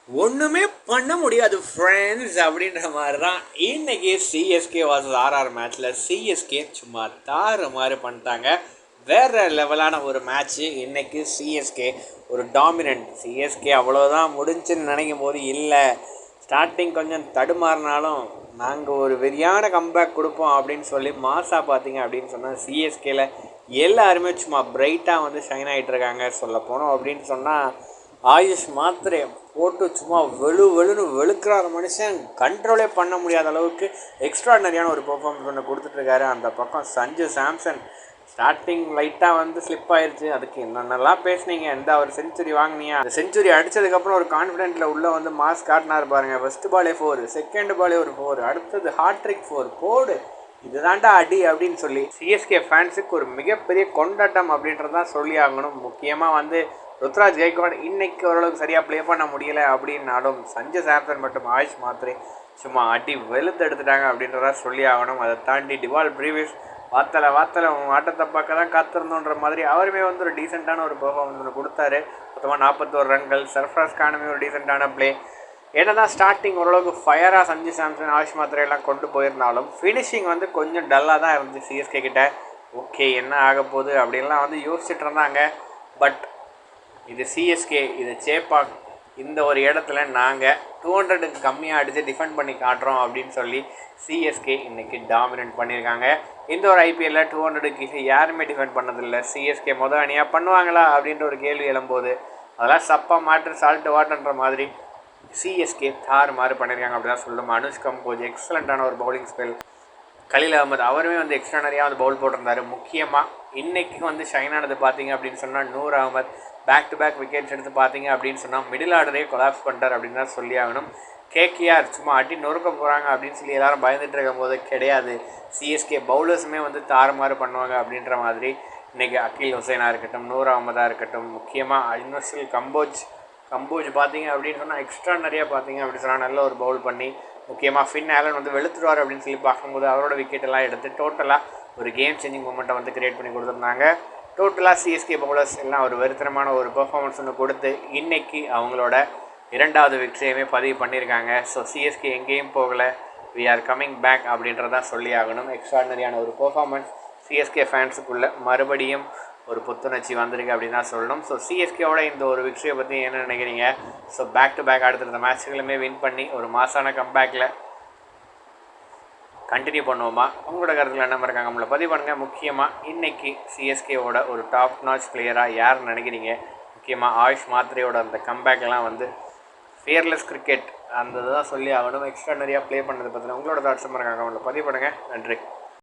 ஒன்றுமே பண்ண முடியாது ஃப்ரெண்ட்ஸ் அப்படின்ற மாதிரி தான் இன்னைக்கு சிஎஸ்கே வாசஸ் ஆர்ஆர் மேட்ச்சில் சிஎஸ்கே சும்மா தாறு மாதிரி பண்ணிட்டாங்க. வேறு லெவலான ஒரு மேட்ச்சு இன்னைக்கு. சிஎஸ்கே ஒரு டாமினன்ட். சிஎஸ்கே அவ்வளோதான் முடிஞ்சுன்னு நினைக்கும் போது இல்லை, ஸ்டார்டிங் கொஞ்சம் தடுமாறினாலும் நாங்கள் ஒரு வெறியான கம்பேக் கொடுப்போம் அப்படின்னு சொல்லி மாசா பார்த்தீங்க அப்படின்னு சொன்னால் சிஎஸ்கேல எல்லாருமே சும்மா பிரைட்டாக வந்து ஷைன் ஆகிட்டு இருக்காங்க. சொல்ல போனோம் அப்படின்னு சொன்னால் ஆயுஷ் மாத்திரை போட்டு சும்மா வெளுன்னு வெளுக்கிறார் மனுஷன். கண்ட்ரோலே பண்ண முடியாத அளவுக்கு எக்ஸ்ட்ராடனரியான ஒரு பெர்ஃபார்மன்ஸ் ஒன்று கொடுத்துட்ருக்காரு. அந்த பக்கம் சஞ்சு சாம்சன் ஸ்டார்டிங் லைட்டாக வந்து ஸ்லிப் ஆயிடுச்சு. அதுக்கு என்னென்னலாம் பேசுனீங்க, எந்த ஒரு செஞ்சுரி வாங்கினியா, அந்த செஞ்சுரி அடித்ததுக்கப்புறம் ஒரு கான்ஃபிடென்ட்டில் உள்ளே வந்து மாஸ் காட்டினார் பாருங்கள். ஃபஸ்ட்டு பாலே 4, செகண்ட் பாலே ஒரு 4, அடுத்தது ஹாட்ரிக் 4 போடு, இதுதான்டா அடி அப்படின்னு சொல்லி சிஎஸ்கே ஃபேன்ஸுக்கு ஒரு மிகப்பெரிய கொண்டாட்டம் அப்படின்றதான் சொல்லி ஆகணும். முக்கியமாக வந்து ருத்ராஜ் கைக்வாட் இன்னைக்கு ஓரளவுக்கு சரியாக ப்ளே பண்ண முடியலை அப்படின்னாலும் சஞ்சு சாம்சன் மற்றும் ஆயுஷ் மாத்திரை சும்மா அடி வெளுத்து எடுத்துட்டாங்க அப்படின்றதா சொல்லி ஆகணும். அதை தாண்டி டிவால் ப்ரீவியஸ் வாத்தலை உன் ஆட்டத்தை பார்க்க தான் காத்திருந்தோன்ற மாதிரி அவருமே வந்து ஒரு டீசெண்டான ஒரு பெர்ஃபார்மன்ஸ் ஒன்று கொடுத்தாரு. மொத்தமாக 41 ரன்கள். சர்ஃப்ராஸ் கானுமே ஒரு டீசெண்டான ப்ளே. ஏன்னா தான் ஸ்டார்டிங் ஓரளவுக்கு ஃபயராக சஞ்சு சாம்சன் ஆயுஷ் மாத்திரையெல்லாம் கொண்டு போயிருந்தாலும் ஃபினிஷிங் வந்து கொஞ்சம் டல்லாக தான் இருந்துச்சு சிஎஸ்கே கிட்ட. ஓகே என்ன ஆக போகுது அப்படின்லாம் வந்து யோசிச்சுட்டு இருந்தாங்க. பட் இது சிஎஸ்கே, இது சேப்பாக், இந்த ஒரு இடத்துல நாங்கள் 200க்கு கம்மியாக அடித்து டிஃபெண்ட் பண்ணி காட்டுறோம் அப்படின்னு சொல்லி சிஎஸ்கே இன்றைக்கி டாமினேட் பண்ணியிருக்காங்க. இந்த ஒரு ஐபிஎல்லில் 200க்கு யாருமே டிஃபெண்ட் பண்ணதில்லை. சிஎஸ்கே மொதல் அணியாக பண்ணுவாங்களா அப்படின்ற ஒரு கேள்வி எழும்போது அதெல்லாம் சப்பா மாற்று சால்ட்டு வாட்டன்ற மாதிரி சிஎஸ்கே தாறு மாறு பண்ணியிருக்காங்க அப்படி தான் சொல்லணும். அனுஷ் கம்போஜ் எக்ஸலண்ட்டான ஒரு பவுலிங் ஸ்பெல். கலீல் அகமது அவருமே வந்து எக்ஸ்ட்ரானரியாக வந்து பவுல் போட்டிருந்தார். முக்கியமாக இன்றைக்கி வந்து ஷைனானது பார்த்தீங்க அப்படின்னு சொன்னால் Noor Ahmad back to back wickets எடுத்து பார்த்தீங்க அப்படின்னு சொன்னால் மிடில் ஆர்டரே கொலாப்ஸ் பண்ணிட்டார் அப்படின்னு தான் சொல்லி ஆகணும். கேகேஆர் சும்மா அடி நொறுக்க போகிறாங்க அப்படின்னு சொல்லி எல்லாரும் பயந்துட்டு இருக்கும் போது கிடையாது, சிஎஸ்கே பவுலர்ஸுமே வந்து தாறுமாறு பண்ணுவாங்க அப்படின்ற மாதிரி இன்றைக்கி அகில் ஹுசைனாக இருக்கட்டும், நூர் அகமதாக இருக்கட்டும், முக்கியமாக அனுஷில் கம்போஜ் பார்த்தீங்க அப்படின்னு சொன்னால் எக்ஸ்ட்ரானரியாக பார்த்தீங்க அப்படின்னு சொன்னால் நல்ல ஒரு பவுல் பண்ணி, முக்கியமாக ஃபின் ஆலன் வந்து வெளுத்துருவார் அப்படின்னு சொல்லி பார்க்கும்போது அவரோட விக்கெட்டெல்லாம் எடுத்து டோட்டலாக ஒரு கேம் சேஞ்சிங் மூமெண்ட்டை வந்து கிரியேட் பண்ணி கொடுத்துருந்தாங்க. டோட்டலாக சிஎஸ்கே பவுலர்ஸ் எல்லாம் ஒரு வெறுத்தனமான ஒரு பெர்ஃபார்மன்ஸ் ஒன்று கொடுத்து இன்றைக்கி அவங்களோட 2வது விக்டரியுமே பதிவு பண்ணியிருக்காங்க. ஸோ சிஎஸ்கே எங்கேயும் போகலை, வி ஆர் கம்மிங் பேக் அப்படின்றதான் சொல்லி ஆகணும். எக்ஸ்ட்ராடனரியான ஒரு பெர்ஃபார்மன்ஸ் சிஎஸ்கே ஃபேன்ஸுக்குள்ளே மறுபடியும் ஒரு புத்துணர்ச்சி வந்திருக்கு அப்படின்னு தான் சொல்லணும். ஸோ சிஎஸ்கேவோட இந்த ஒரு விக்டரியை பற்றி என்ன நினைக்கிறீங்க? ஸோ பேக் டு பேக் அடுத்த மேட்ச்களுமே வின் பண்ணி ஒரு மாசான கம்பேக்கில் கண்டினியூ பண்ணுவோமா? உங்களோட கருத்தில் என்ன இருக்காங்க நம்மளை பதிவு பண்ணுங்கள். முக்கியமாக இன்றைக்கி சிஎஸ்கேவோட ஒரு டாப் நாச் பிளேயராக யார் நினைக்கிறீங்க? முக்கியமாக ஆயுஷ் மாத்திரையோட அந்த கம்பேக்கெல்லாம் வந்து ஃபியர்லெஸ் கிரிக்கெட் அந்த தான் சொல்லி ஆகணும். எக்ஸ்ட்ரானரியாக ப்ளே பண்ணது பற்றின உங்களோட தாட்ஸ் இருக்காங்க நம்மளை பதிவு பண்ணுங்கள். நன்றி.